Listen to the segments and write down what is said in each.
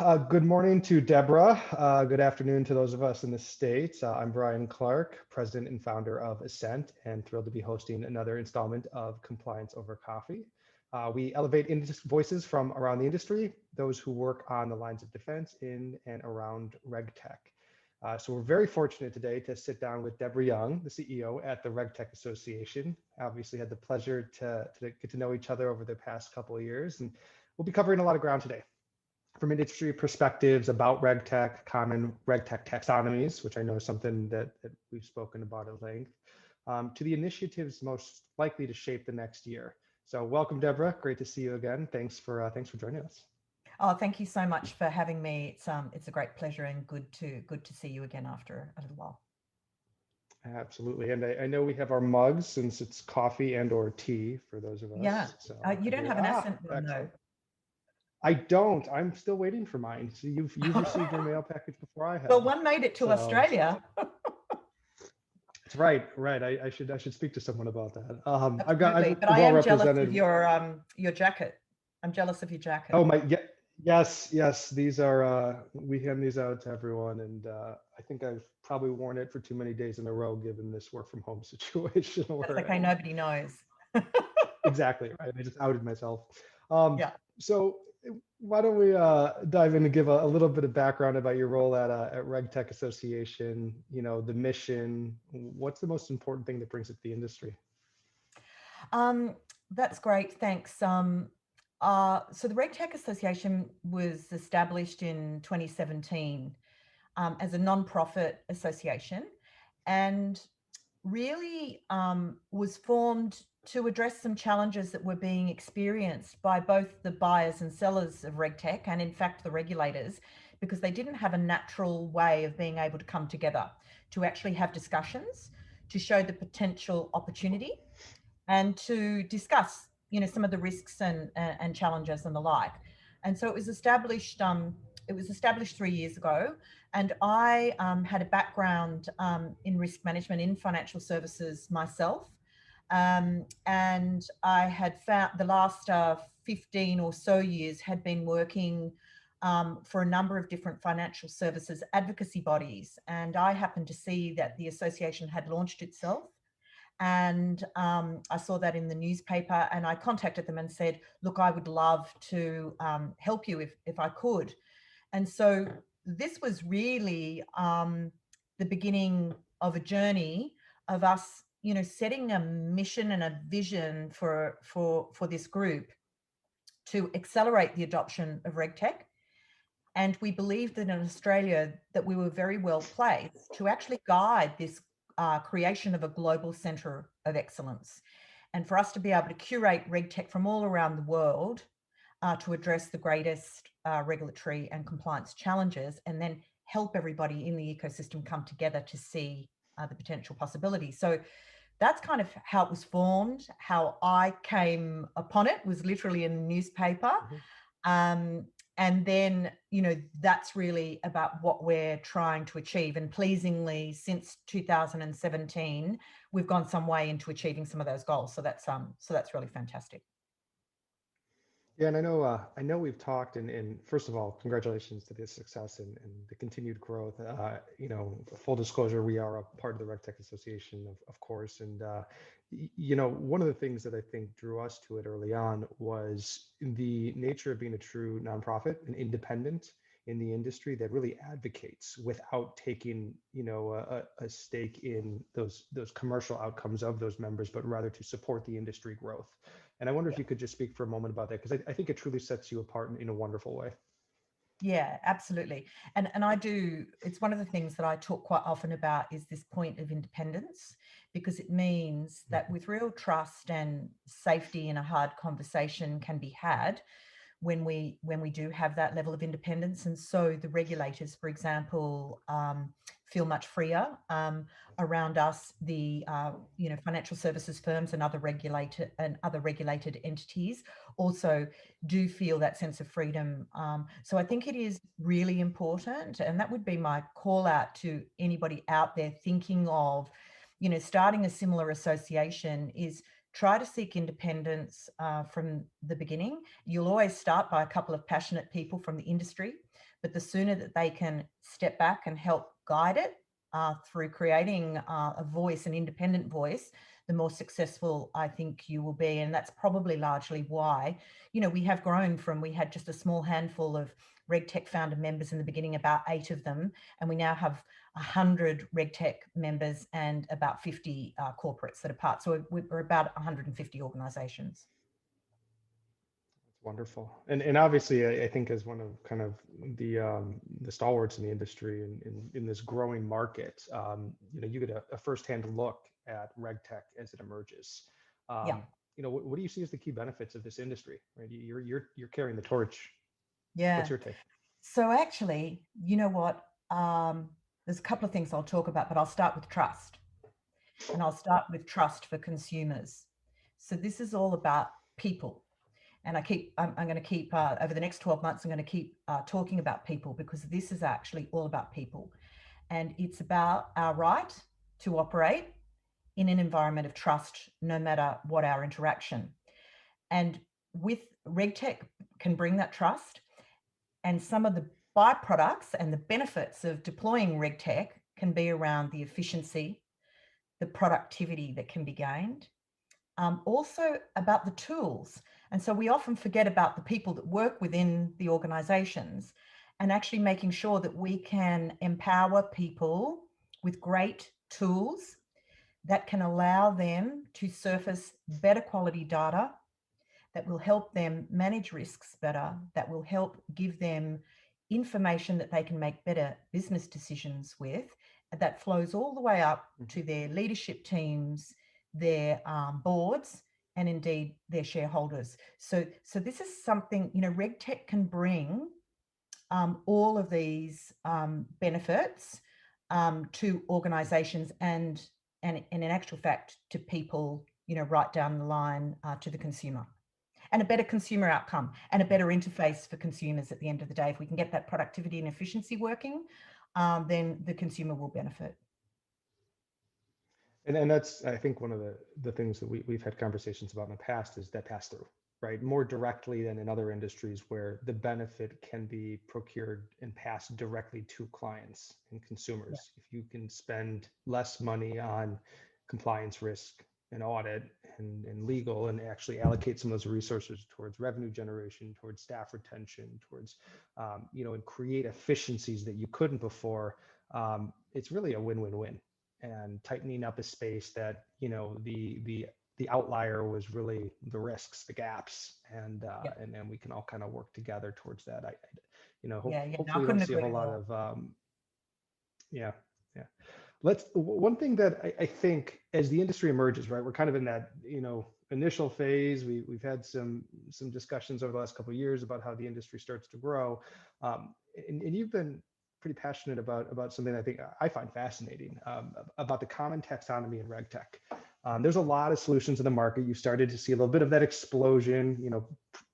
Good morning to Deborah. Good afternoon to those of us in the States. I'm Brian Clark, president and founder of Ascent, and thrilled to be hosting another installment of Compliance Over Coffee. We elevate voices from around the industry, those who work on the lines of defense in and around RegTech. So we're very fortunate today to sit down with Deborah Young, the CEO at the RegTech Association. Obviously had the pleasure to get to know each other over the past couple of years, and we'll be covering a lot of ground today. From industry perspectives about RegTech, common RegTech taxonomies, which I know is something that we've spoken about at length, to the initiatives most likely to shape the next year. So welcome, Deborah. Great to see you again. Thanks for joining us. Oh, thank you so much for having me. It's a great pleasure and good to see you again after a little while. Absolutely, and I know we have our mugs since it's coffee and or tea for those of us. Yeah, so you don't have an accent one though. I don't. I'm still waiting for mine. So you've received your mail package before I have. Well, one made it to Australia. That's right. I should speak to someone about that. But I am jealous of your jacket. I'm jealous of your jacket. Oh yes. These are we hand these out to everyone, and I think I've probably worn it for too many days in a row, given this work from home situation. That's okay. Nobody knows. Exactly right. I just outed myself. Yeah. So why don't we dive in and give a little bit of background about your role at RegTech Association, the mission, what's the most important thing that brings it to the industry? That's great, thanks. So the RegTech Association was established in 2017 as a non-profit association, and really was formed to address some challenges that were being experienced by both the buyers and sellers of RegTech, and in fact the regulators, because they didn't have a natural way of being able to come together to actually have discussions, to show the potential opportunity, and to discuss, some of the risks and challenges and the like. And so it was established 3 years ago, and I had a background in risk management in financial services myself. And I had found the last 15 or so years had been working for a number of different financial services advocacy bodies. And I happened to see that the association had launched itself. And I saw that in the newspaper, and I contacted them and said, look, I would love to help you if I could. And so this was really the beginning of a journey of us, setting a mission and a vision for this group to accelerate the adoption of RegTech. And we believed that in Australia that we were very well placed to actually guide this creation of a global centre of excellence, and for us to be able to curate RegTech from all around the world to address the greatest regulatory and compliance challenges, and then help everybody in the ecosystem come together to see the potential possibilities. So that's kind of how it was formed. How I came upon it was literally in the newspaper. And then, that's really about what we're trying to achieve. And pleasingly, since 2017, we've gone some way into achieving some of those goals. So that's really fantastic. Yeah, and I know we've talked, and first of all, congratulations to the success and the continued growth. Full disclosure, we are a part of the RegTech Association, of course, and one of the things that I think drew us to it early on was the nature of being a true nonprofit, an independent in the industry that really advocates without taking a stake in those commercial outcomes of those members, but rather to support the industry growth. And I wonder if you could just speak for a moment about that, because I think it truly sets you apart in a wonderful way. Yeah, absolutely. And I do, it's one of the things that I talk quite often about is this point of independence, because it means that with real trust and safety in a hard conversation can be had when we do have that level of independence. And so the regulators, for example, feel much freer around us, the financial services firms and other regulated entities also do feel that sense of freedom. So I think it is really important, and that would be my call out to anybody out there thinking of, starting a similar association, is try to seek independence from the beginning. You'll always start by a couple of passionate people from the industry, but the sooner that they can step back and help guide it through creating a voice, an independent voice, the more successful I think you will be. And that's probably largely why, we have grown from, we had just a small handful of RegTech founder members in the beginning, about 8 of them, and we now have 100 RegTech members and about 50 corporates that are part. So we're about 150 organizations. Wonderful. And obviously, I think as one of kind of the stalwarts in the industry and in this growing market, you get a firsthand look at RegTech as it emerges. Yeah. What do you see as the key benefits of this industry? Right, you're carrying the torch. Yeah. What's your take? So actually, you know what? There's a couple of things I'll talk about, but I'll start with trust, and I'll start with trust for consumers. So this is all about people. And I'm going to keep over the next 12 months, I'm going to keep talking about people, because this is actually all about people. And it's about our right to operate in an environment of trust, no matter what our interaction. And with RegTech can bring that trust. And some of the byproducts and the benefits of deploying RegTech can be around the efficiency, the productivity that can be gained, also about the tools. And so we often forget about the people that work within the organizations, and actually making sure that we can empower people with great tools that can allow them to surface better quality data, that will help them manage risks better, that will help give them information that they can make better business decisions with, that flows all the way up to their leadership teams, their boards, and indeed their shareholders. So this is something, RegTech can bring all of these benefits to organizations and in actual fact to people, right down the line to the consumer. And a better consumer outcome and a better interface for consumers at the end of the day. If we can get that productivity and efficiency working, then the consumer will benefit. And that's, I think, one of the things that we've had conversations about in the past is that pass through, right? More directly than in other industries where the benefit can be procured and passed directly to clients and consumers. Yeah. If you can spend less money on compliance risk and audit and legal, and actually allocate some of those resources towards revenue generation, towards staff retention, towards, and create efficiencies that you couldn't before, it's really a win-win-win. And tightening up a space that, the outlier was really the risks, the gaps, and then we can all kind of work together towards that. Hopefully we don't see a whole lot of, one thing that I think as the industry emerges, right, we're kind of in that, initial phase. We've had some discussions over the last couple of years about how the industry starts to grow, and you've been pretty passionate about something I think I find fascinating, about the common taxonomy in RegTech. There's a lot of solutions in the market. You started to see a little bit of that explosion,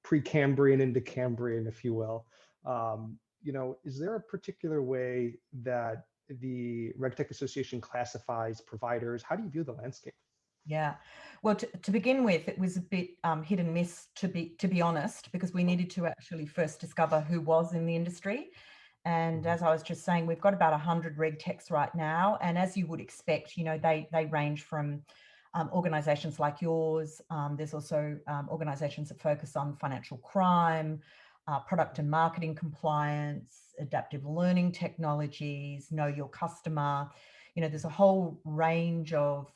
pre-Cambrian into Cambrian, if you will. Is there a particular way that the RegTech Association classifies providers? How do you view the landscape? Yeah, well, to begin with, it was a bit hit and miss, to be honest, because we needed to actually first discover who was in the industry. And as I was just saying, we've got about 100 RegTechs right now. And as you would expect, they range from organizations like yours. There's also organizations that focus on financial crime, product and marketing compliance, adaptive learning technologies, know your customer. There's a whole range of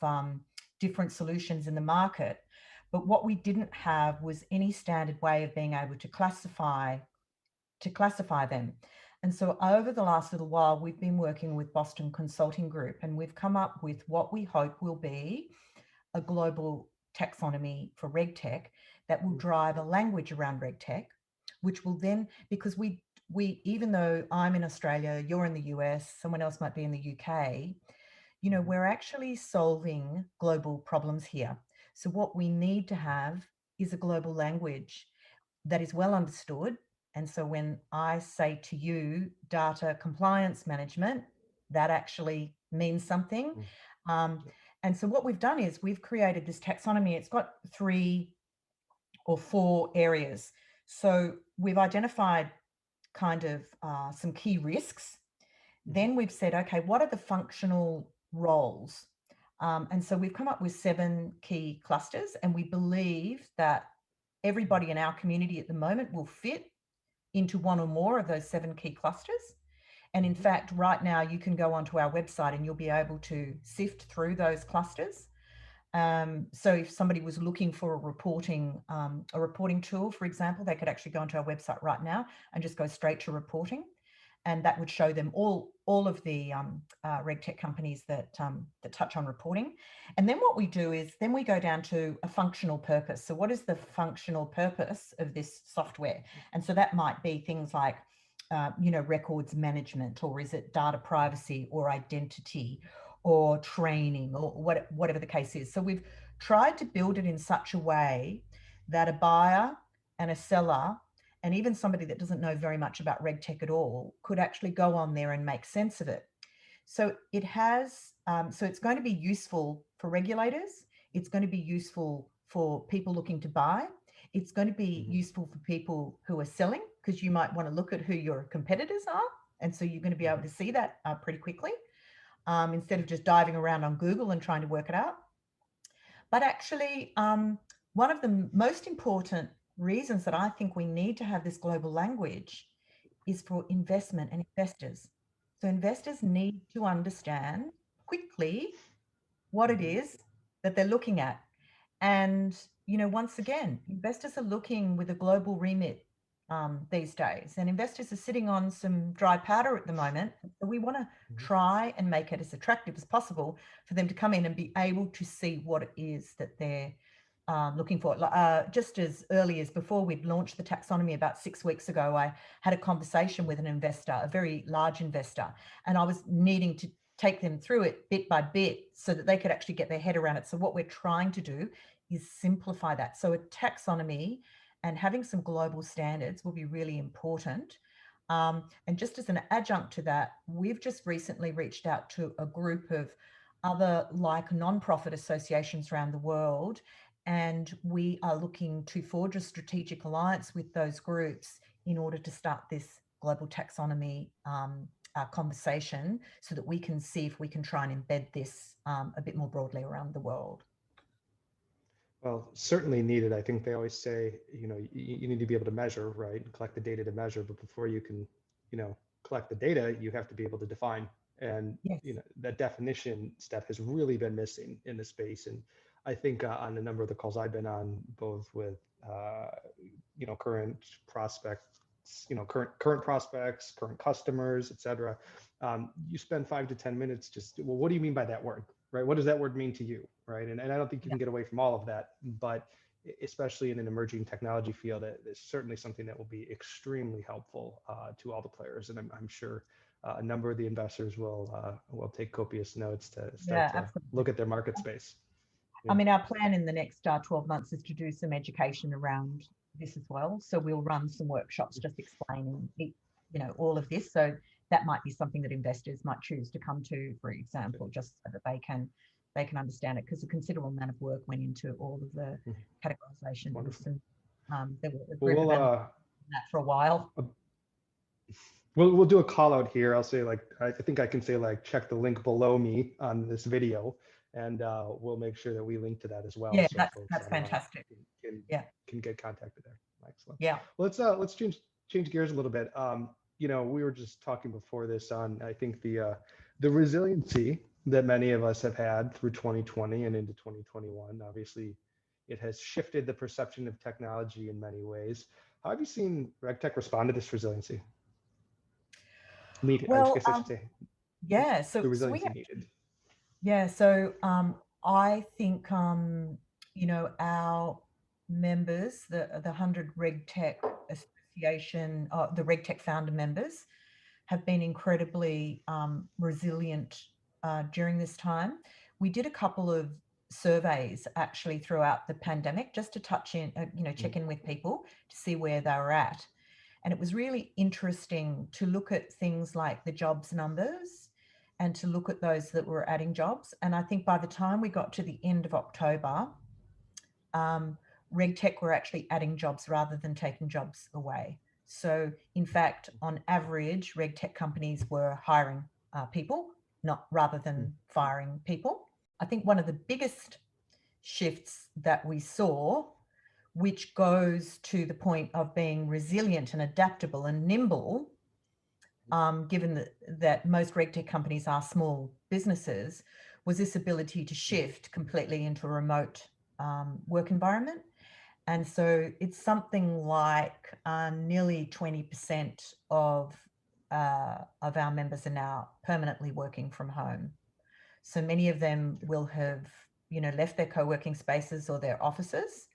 different solutions in the market. But what we didn't have was any standard way of being able to classify them. And so over the last little while, we've been working with Boston Consulting Group, and we've come up with what we hope will be a global taxonomy for RegTech that will drive a language around RegTech, which will then, because we even though I'm in Australia, you're in the US, someone else might be in the UK, we're actually solving global problems here. So what we need to have is a global language that is well understood. And so when I say to you, data compliance management, that actually means something. And so what we've done is we've created this taxonomy. It's got 3 or 4 areas. So we've identified kind of some key risks. Then we've said, okay, what are the functional roles? And so we've come up with 7 key clusters, and we believe that everybody in our community at the moment will fit into one or more of those 7 key clusters. And in fact, right now you can go onto our website and you'll be able to sift through those clusters. So if somebody was looking for a reporting tool, for example, they could actually go onto our website right now and just go straight to reporting. And that would show them all of the RegTech companies that touch on reporting. And then what we do is then we go down to a functional purpose. So what is the functional purpose of this software? And so that might be things like, records management, or is it data privacy or identity or training, or whatever the case is. So we've tried to build it in such a way that a buyer and a seller, and even somebody that doesn't know very much about RegTech at all, could actually go on there and make sense of it. So it has, so it's going to be useful for regulators. It's going to be useful for people looking to buy. It's going to be useful for people who are selling, because you might want to look at who your competitors are. And so you're going to be able to see that pretty quickly, instead of just diving around on Google and trying to work it out. But actually, one of the most important reasons that I think we need to have this global language is for investment and investors. So investors need to understand quickly what it is that they're looking at. And, once again, investors are looking with a global remit these days, and investors are sitting on some dry powder at the moment. So we want to try and make it as attractive as possible for them to come in and be able to see what it is that they're looking for. Just as early as before we'd launched the taxonomy about 6 weeks ago, I had a conversation with an investor, a very large investor, and I was needing to take them through it bit by bit so that they could actually get their head around it. So what we're trying to do is simplify that. So a taxonomy and having some global standards will be really important. And just as an adjunct to that, we've just recently reached out to a group of other like non-profit associations around the world, and we are looking to forge a strategic alliance with those groups in order to start this global taxonomy conversation, so that we can see if we can try and embed this a bit more broadly around the world. Well, certainly needed. I think they always say, you need to be able to measure, right? And collect the data to measure, but before you can, collect the data, you have to be able to define. And, Yes. that definition step has really been missing in the space. And I think on a number of the calls I've been on, both with, current prospects, current prospects, current customers, et cetera, you spend 5 to 10 minutes just, well, what do you mean by that word? Right? What does that word mean to you? Right? And I don't think you can get away from all of that, but especially in an emerging technology field, it's certainly something that will be extremely helpful to all the players. And I'm sure a number of the investors will take copious notes to start to look at their market space. Yeah. I mean, our plan in the next 12 months is to do some education around this as well. So we'll run some workshops just explaining, all of this. So that might be something that investors might choose to come to, for example, just so that they can understand it, because a considerable amount of work went into all of the categorization. And there were a group of that for a while. We'll do a call out here. I'll say, I think I can say, check the link below me on this video, and we'll make sure that we link to that as well. Yeah, so that's fantastic. Can get contacted there. Excellent. Yeah. Let's change gears a little bit. We were just talking before this on, I think, the resiliency that many of us have had through 2020 and into 2021. Obviously, it has shifted the perception of technology in many ways. How have you seen RegTech respond to this resiliency? Well, I guess I should say. Yeah. So the resiliency needed. Yeah. So I think our members, the 100 RegTech Association, the RegTech founder members, have been incredibly resilient during this time. We did a couple of surveys actually throughout the pandemic, just to touch in, check in with people to see where they were at. And it was really interesting to look at things like the jobs numbers and to look at those that were adding jobs. And I think by the time we got to the end of October, RegTech were actually adding jobs rather than taking jobs away. So in fact, on average, reg tech companies were hiring people, not rather than firing people. I think one of the biggest shifts that we saw, which goes to the point of being resilient and adaptable and nimble, given that most reg tech companies are small businesses, was this ability to shift completely into a remote work environment. And so it's something like nearly 20% of our members are now permanently working from home. So many of them will have, left their co-working spaces or their offices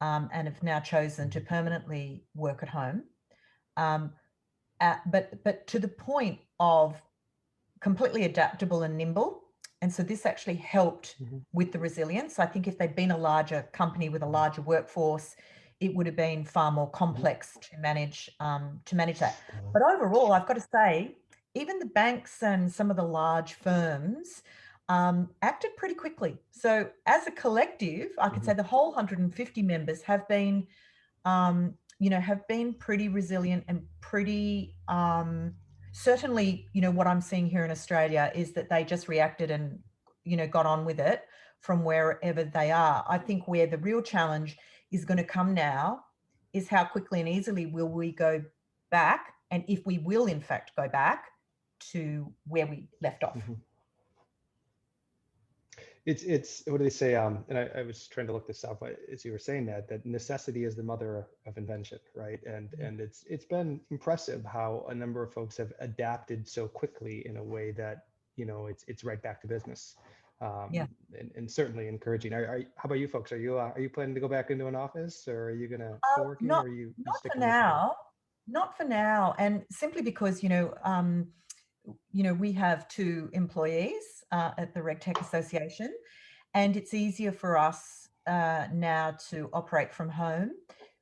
and have now chosen to permanently work at home. But to the point of completely adaptable and nimble. And so this actually helped with the resilience. I think if they'd been a larger company with a larger workforce, it would have been far more complex to manage that. But overall, I've got to say, even the banks and some of the large firms acted pretty quickly. So as a collective, I could say the whole 150 members have been, have been pretty resilient and pretty certainly, what I'm seeing here in Australia is that they just reacted and, got on with it from wherever they are. I think where the real challenge is going to come now is how quickly and easily will we go back, and if we will in fact go back to where we left off. It's what do they say? And I was trying to look this up as you were saying that necessity is the mother of invention, right? And it's been impressive how a number of folks have adapted so quickly in a way that it's right back to business. And certainly encouraging. How about you folks? Are you planning to go back into an office, or are you gonna co-working, or are you not for sticking now. Not for now, and simply because we have 2 employees at the RegTech Association, and it's easier for us now to operate from home.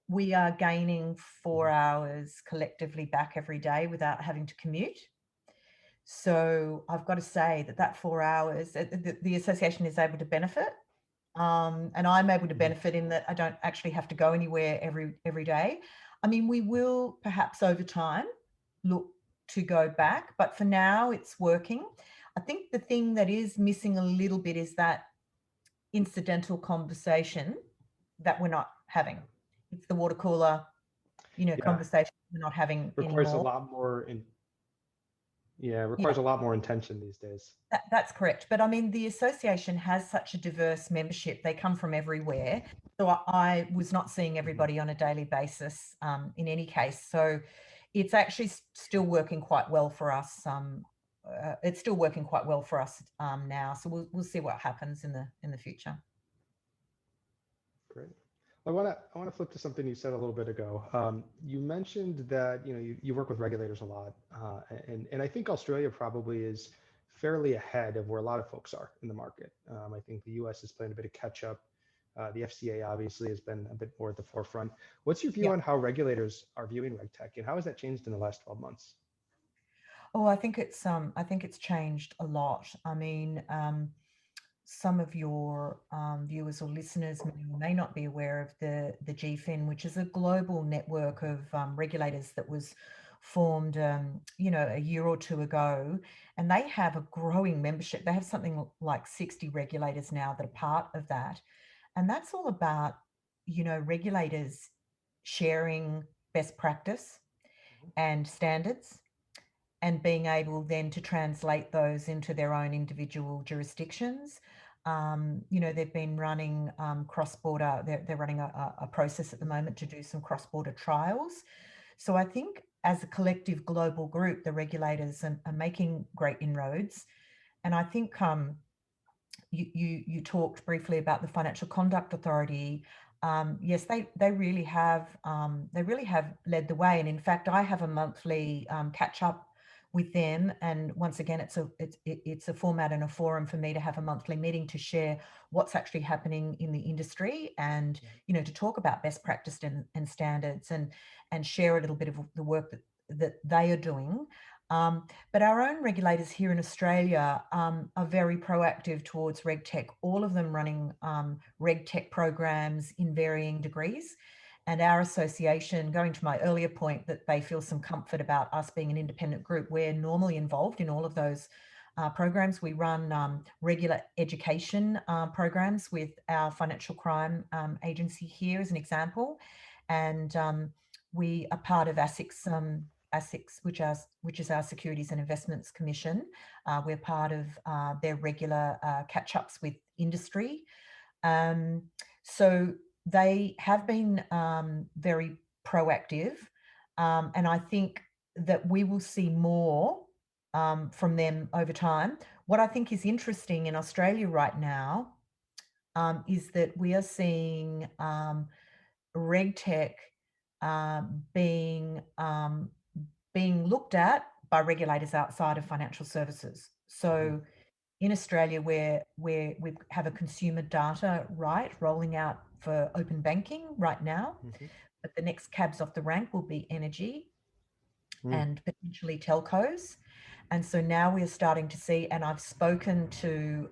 We are gaining 4 hours collectively back every day without having to commute. So I've got to say that 4 hours, the association is able to benefit. And I'm able to benefit in that I don't actually have to go anywhere every day. I mean, we will perhaps over time look to go back, but for now it's working. I think the thing that is missing a little bit is that incidental conversation that we're not having. It's the water cooler, conversation we're not having requires anymore. a lot more requires a lot more intention these days. That's correct. But I mean, the association has such a diverse membership. They come from everywhere. So I was not seeing everybody on a daily basis in any case. So it's actually still working quite well for us. It's still working quite well for us now. So we'll see what happens in the future. Great. I want to flip to something you said a little bit ago. You mentioned that you work with regulators a lot, and I think Australia probably is fairly ahead of where a lot of folks are in the market. I think the U.S. is playing a bit of catch up. The FCA obviously has been a bit more at the forefront. What's your view on how regulators are viewing RegTech, and how has that changed in the last 12 months? Oh, I think it's changed a lot. I mean, some of your viewers or listeners may not be aware of the GFIN, which is a global network of regulators that was formed, a year or 2 ago, and they have a growing membership. They have something like 60 regulators now that are part of that, and that's all about, regulators sharing best practice and standards, and being able then to translate those into their own individual jurisdictions. They've been running cross-border, they're running a process at the moment to do some cross-border trials. So I think as a collective global group, the regulators are making great inroads. And I think you talked briefly about the Financial Conduct Authority. Yes, they really have led the way. And in fact, I have a monthly catch up with them, and once again, it's a format and a forum for me to have a monthly meeting to share what's actually happening in the industry, and to talk about best practice and standards, and share a little bit of the work that they are doing. But our own regulators here in Australia are very proactive towards RegTech, all of them running RegTech programs in varying degrees. And our association, going to my earlier point that they feel some comfort about us being an independent group, we're normally involved in all of those programs. We run regular education programs with our financial crime agency here as an example. And we are part of ASIC's, ASIC's, which is our Securities and Investments Commission. We're part of their regular catch-ups with industry. So they have been very proactive, and I think that we will see more from them over time. What I think is interesting in Australia right now is that we are seeing RegTech being looked at by regulators outside of financial services. So in Australia, where we have a consumer data right rolling out for open banking right now, but the next cabs off the rank will be energy and potentially telcos. And so now we are starting to see, and I've spoken to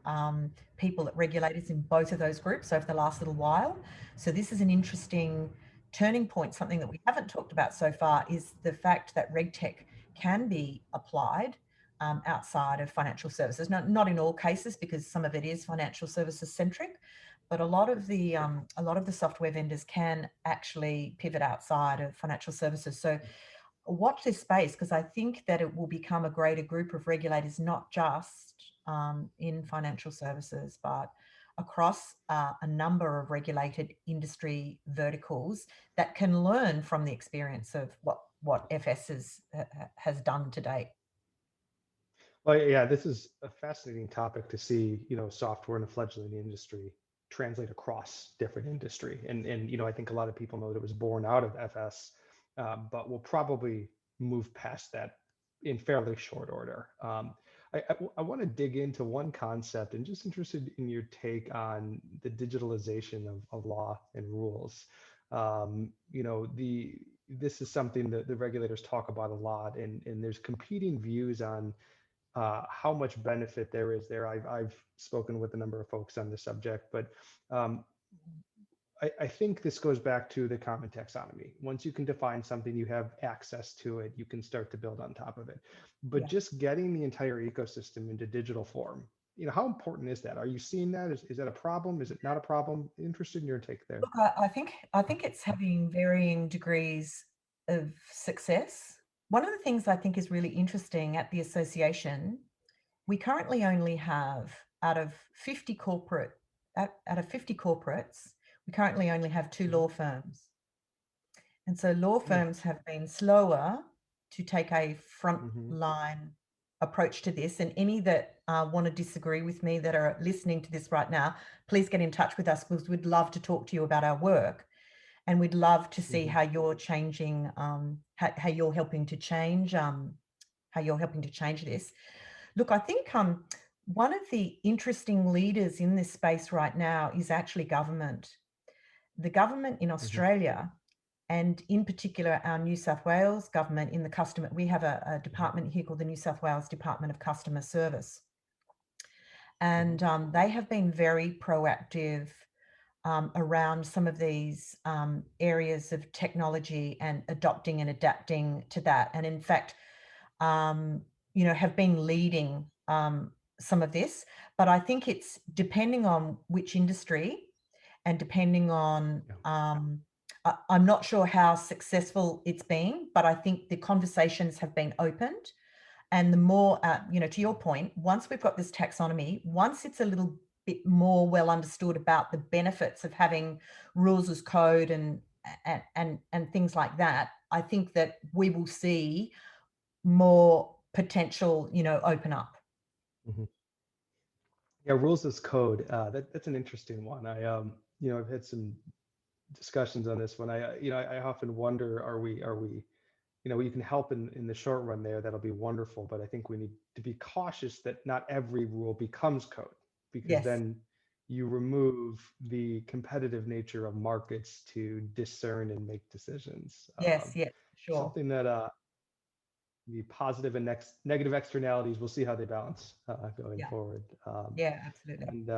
people at regulators in both of those groups over the last little while. So this is an interesting turning point. Something that we haven't talked about so far is the fact that RegTech can be applied outside of financial services. Not in all cases, because some of it is financial services centric, but a lot of the software vendors can actually pivot outside of financial services. So watch this space, because I think that it will become a greater group of regulators, not just in financial services, but across a number of regulated industry verticals that can learn from the experience of what FS has done to date. Well, yeah, this is a fascinating topic to see, software in a fledgling industry translate across different industry. And I think a lot of people know that it was born out of FS, but we'll probably move past that in fairly short order. I want to dig into one concept, and just interested in your take on the digitalization of law and rules. This is something that the regulators talk about a lot, and there's competing views on how much benefit there is there. I've spoken with a number of folks on the subject, but I think this goes back to the common taxonomy. Once you can define something, you have access to it, you can start to build on top of it. But just getting the entire ecosystem into digital form, how important is that? Are you seeing that? Is that a problem? Is it not a problem? Interested in your take there. Look, I think it's having varying degrees of success. One of the things I think is really interesting at the association, we currently only have out of 50 corporates, we currently only have 2 law firms. And so law firms have been slower to take a frontline approach to this. And any that want to disagree with me that are listening to this right now, please get in touch with us, because we'd love to talk to you about our work. And we'd love to see how you're changing, how you're helping to change, this. Look, I think one of the interesting leaders in this space right now is actually government. The government in Australia, and in particular our New South Wales government in the customer, we have a department here called the New South Wales Department of Customer Service. And they have been very proactive around some of these areas of technology and adopting and adapting to that. And in fact, have been leading some of this. But I think it's depending on which industry and depending on, I'm not sure how successful it's been, but I think the conversations have been opened. And the more, to your point, once we've got this taxonomy, once it's a little bit more well understood about the benefits of having rules as code and things like that, I think that we will see more potential, open up. Yeah, rules as code. That's an interesting one. I've had some discussions on this one. I often wonder, are we, you can help in the short run there. That'll be wonderful. But I think we need to be cautious that not every rule becomes code, because then you remove the competitive nature of markets to discern and make decisions. Yes, sure. Something that the positive and negative externalities, we'll see how they balance going forward. Yeah, absolutely. And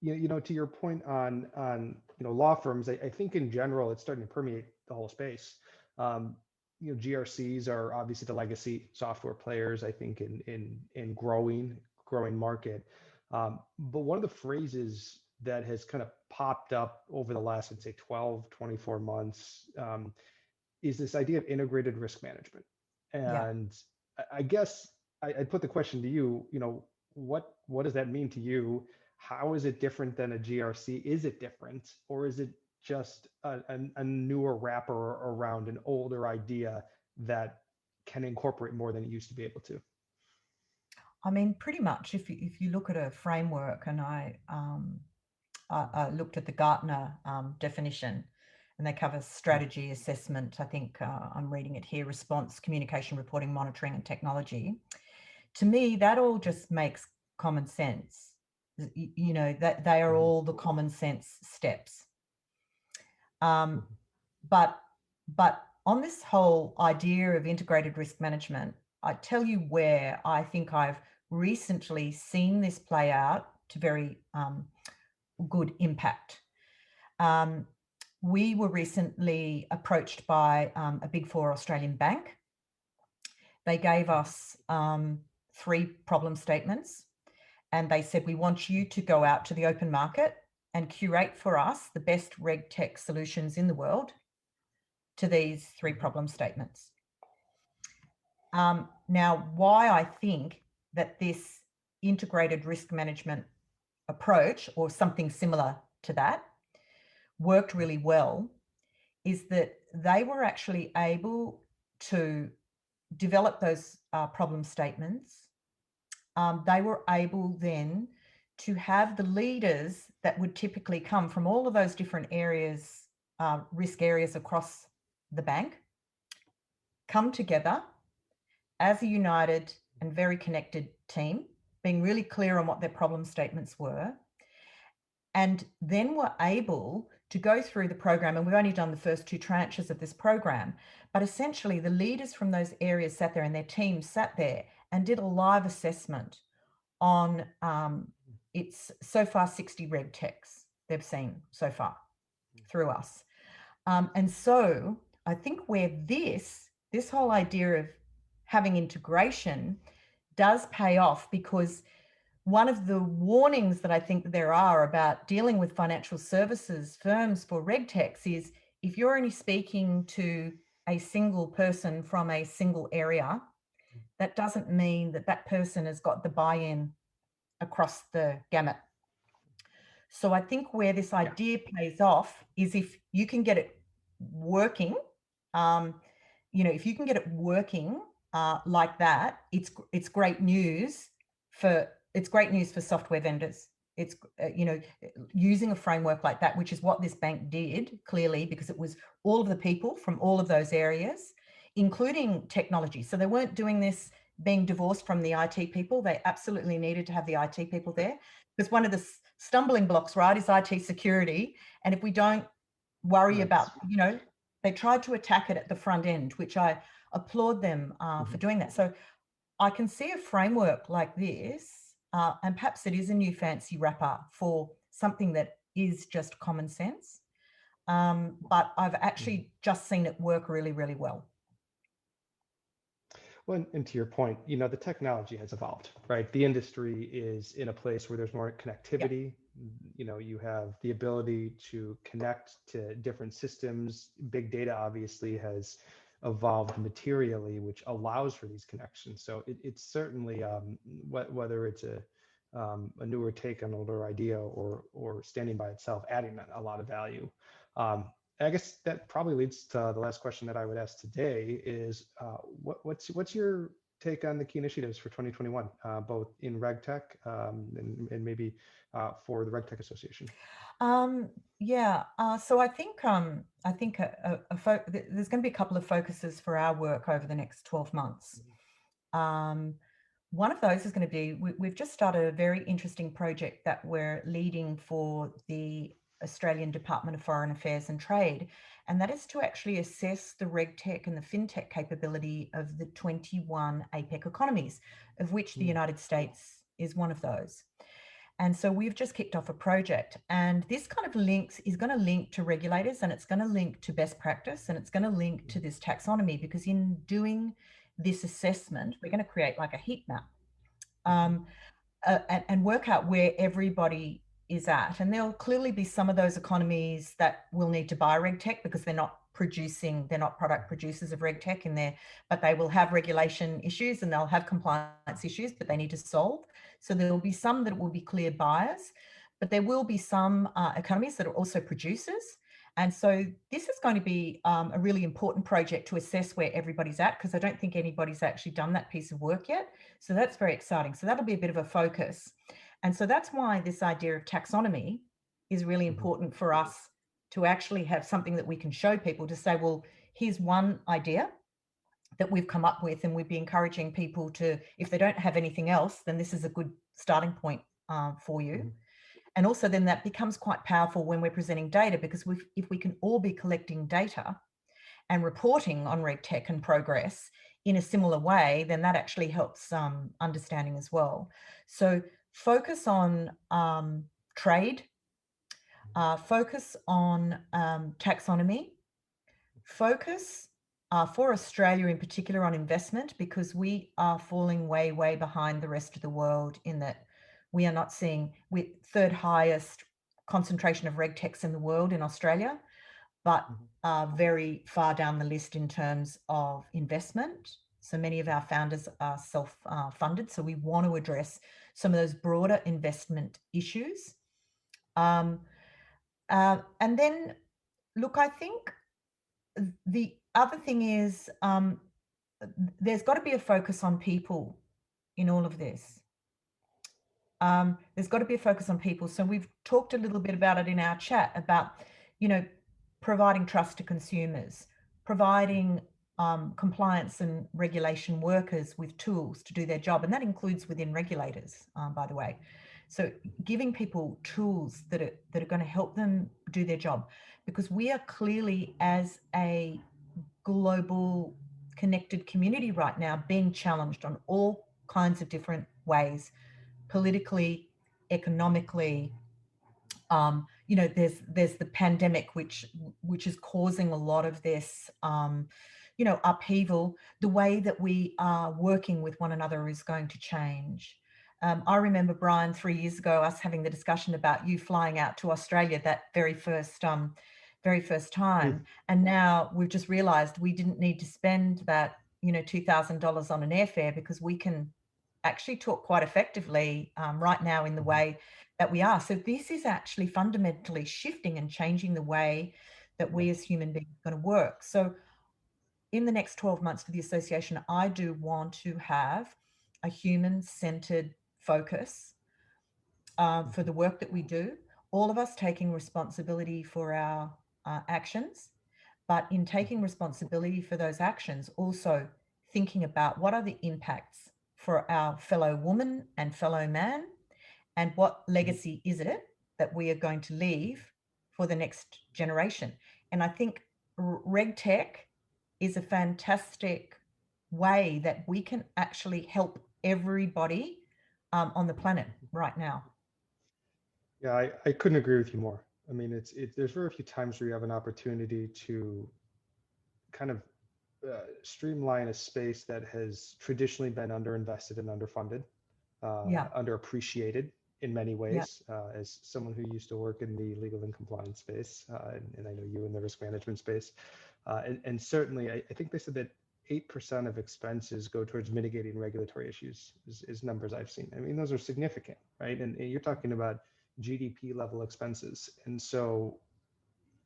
To your point on law firms, I think in general it's starting to permeate the whole space. Um, GRCs are obviously the legacy software players, I think, in growing market. But one of the phrases that has kind of popped up over the last, I'd say, 12, 24 months, is this idea of integrated risk management. Yeah. And I guess I'd put the question to you, what does that mean to you? How is it different than a GRC? Is it different, or is it just a newer wrapper around an older idea that can incorporate more than it used to be able to? I mean, pretty much if you look at a framework, and I looked at the Gartner definition, and they cover strategy, assessment. I think I'm reading it here: response, communication, reporting, monitoring, and technology. To me, that all just makes common sense. That they are Mhm. all the common sense steps. But but on this whole idea of integrated risk management, I tell you where I think I've recently seen this play out to very good impact. Um, we were recently approached by a Big Four Australian bank. They gave us 3 problem statements, and they said, we want you to go out to the open market and curate for us the best reg tech solutions in the world to these 3 problem statements. Now, why I think that this integrated risk management approach, or something similar to that, worked really well is that they were actually able to develop those problem statements. They were able then to have the leaders that would typically come from all of those different areas, risk areas across the bank, come together as a united and very connected team, being really clear on what their problem statements were, and then were able to go through the program. And we've only done the first 2 tranches of this program, but essentially the leaders from those areas sat there, and their teams sat there and did a live assessment on it's so far 60 reg techs they've seen so far through us. And so I think where this whole idea of having integration does pay off, because one of the warnings that I think there are about dealing with financial services firms for reg techs is, if you're only speaking to a single person from a single area, that doesn't mean that that person has got the buy-in across the gamut. So I think where this idea plays off is if you can get it working, if you can get it working like that, it's great news for software vendors. It's using a framework like that, which is what this bank did clearly, because it was all of the people from all of those areas, including technology. So they weren't doing this being divorced from the IT people. They absolutely needed to have the IT people there, because one of the stumbling blocks, right, is IT security. And if we don't worry about, they tried to attack it at the front end, which I applaud them for doing that. So I can see a framework like this, and perhaps it is a new fancy wrapper for something that is just common sense. But I've actually just seen it work really, really well. Well, and to your point, the technology has evolved, right? The industry is in a place where there's more connectivity. Yeah. You have the ability to connect to different systems. Big data obviously has evolved materially, which allows for these connections. So it's certainly, whether it's a newer take on an older idea or standing by itself, adding a lot of value. I guess that probably leads to the last question that I would ask today is, what's your take on the key initiatives for 2021, both in RegTech and maybe for the RegTech Association? So I think there's going to be a couple of focuses for our work over the next 12 months. One of those is going to be, we've just started a very interesting project that we're leading for the Australian Department of Foreign Affairs and Trade, and that is to actually assess the RegTech and the FinTech capability of the 21 APEC economies, of which the United States is one of those. And so we've just kicked off a project, and this kind of is going to link to regulators, and it's going to link to best practice, and it's going to link to this taxonomy, because in doing this assessment, we're going to create like a heat map, and work out where everybody is at. And there'll clearly be some of those economies that will need to buy RegTech because they're not product producers of RegTech in there, but they will have regulation issues and they'll have compliance issues that they need to solve. So there will be some that will be clear buyers, but there will be some economies that are also producers. And so this is going to be a really important project to assess where everybody's at, because I don't think anybody's actually done that piece of work yet. So that's very exciting. So that'll be a bit of a focus. And so that's why this idea of taxonomy is really important for us to actually have something that we can show people to say, well, here's one idea that we've come up with, and we'd be encouraging people to, if they don't have anything else, then this is a good starting point for you. And also then that becomes quite powerful when we're presenting data, because if we can all be collecting data and reporting on RegTech and progress in a similar way, then that actually helps understanding as well. So focus on trade, focus on taxonomy, focus for Australia in particular on investment, because we are falling way, way behind the rest of the world in that we are not seeing, with third highest concentration of RegTechs in the world in Australia, but very far down the list in terms of investment. So many of our founders are self-funded. So we want to address some of those broader investment issues. And then, look, I think the other thing is there's got to be a focus on people in all of this. There's got to be a focus on people. So we've talked a little bit about it in our chat about, providing trust to consumers, providing compliance and regulation workers with tools to do their job. And that includes within regulators, by the way. So giving people tools that are going to help them do their job, because we are clearly, as a global connected community right now, being challenged on all kinds of different ways, politically, economically. There's the pandemic, which is causing a lot of this, upheaval. The way that we are working with one another is going to change. I remember, Brian, 3 years ago, us having the discussion about you flying out to Australia that very first time. And now we've just realized we didn't need to spend that, $2,000 on an airfare, because we can actually talk quite effectively right now in the way that we are. So this is actually fundamentally shifting and changing the way that we as human beings are going to work. So in the next 12 months for the association, I do want to have a human-centered focus for the work that we do, all of us taking responsibility for our actions, but in taking responsibility for those actions, also thinking about what are the impacts for our fellow woman and fellow man, and what legacy is it that we are going to leave for the next generation. And I think RegTech is a fantastic way that we can actually help everybody on the planet right now. Yeah, I couldn't agree with you more. I mean, there's very few times where you have an opportunity to kind of streamline a space that has traditionally been underinvested and underfunded, underappreciated in many ways. As someone who used to work in the legal and compliance space, and I know you in the risk management space, and certainly I think they said that 8% of expenses go towards mitigating regulatory issues is numbers I've seen. I mean, those are significant, right? And you're talking about GDP level expenses. And so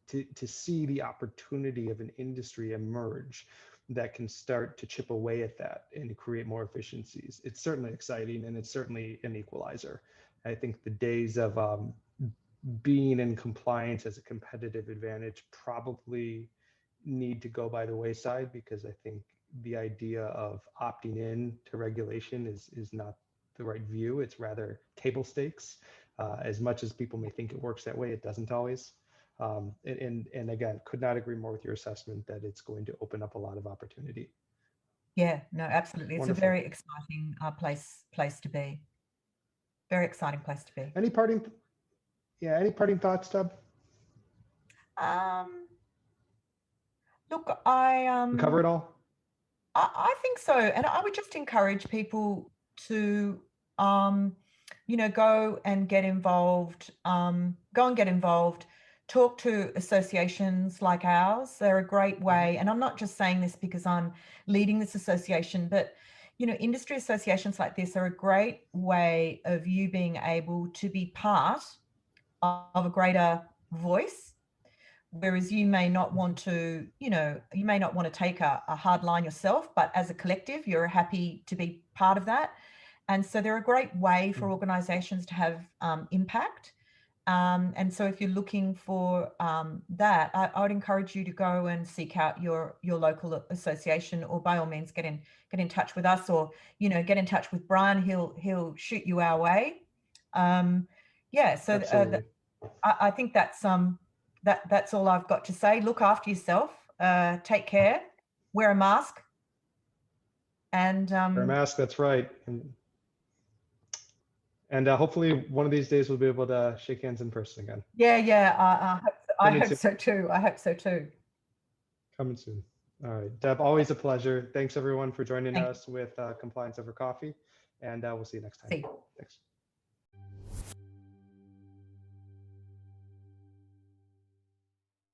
to see the opportunity of an industry emerge that can start to chip away at that and create more efficiencies, it's certainly exciting, and it's certainly an equalizer. I think the days of being in compliance as a competitive advantage probably need to go by the wayside, because I think the idea of opting in to regulation is not the right view. It's rather table stakes. As much as people may think it works that way, it doesn't always. And again, could not agree more with your assessment that it's going to open up a lot of opportunity. Yeah, no, absolutely. It's Wonderful. a very exciting place to be. Very exciting place to be. Any parting, any parting thoughts, Deb? Look, We cover it all? I think so. And I would just encourage people to, go and get involved, talk to associations like ours. They're a great way. And I'm not just saying this because I'm leading this association, but, industry associations like this are a great way of you being able to be part of a greater voice. Whereas you may not want to, take a hard line yourself, but as a collective, you're happy to be part of that. And so they're a great way for organizations to have impact. And so if you're looking for that, I would encourage you to go and seek out your local association, or by all means get in touch with us, or, get in touch with Brian. He'll shoot you our way. So I think that's all I've got to say. Look after yourself, take care, wear a mask, and Wear a mask, that's right. And hopefully one of these days we'll be able to shake hands in person again. I hope so too. I hope so too. Coming soon. All right, Deb, always a pleasure. Thanks everyone for joining us with Compliance Over Coffee, and we'll see you next time. See. Thanks.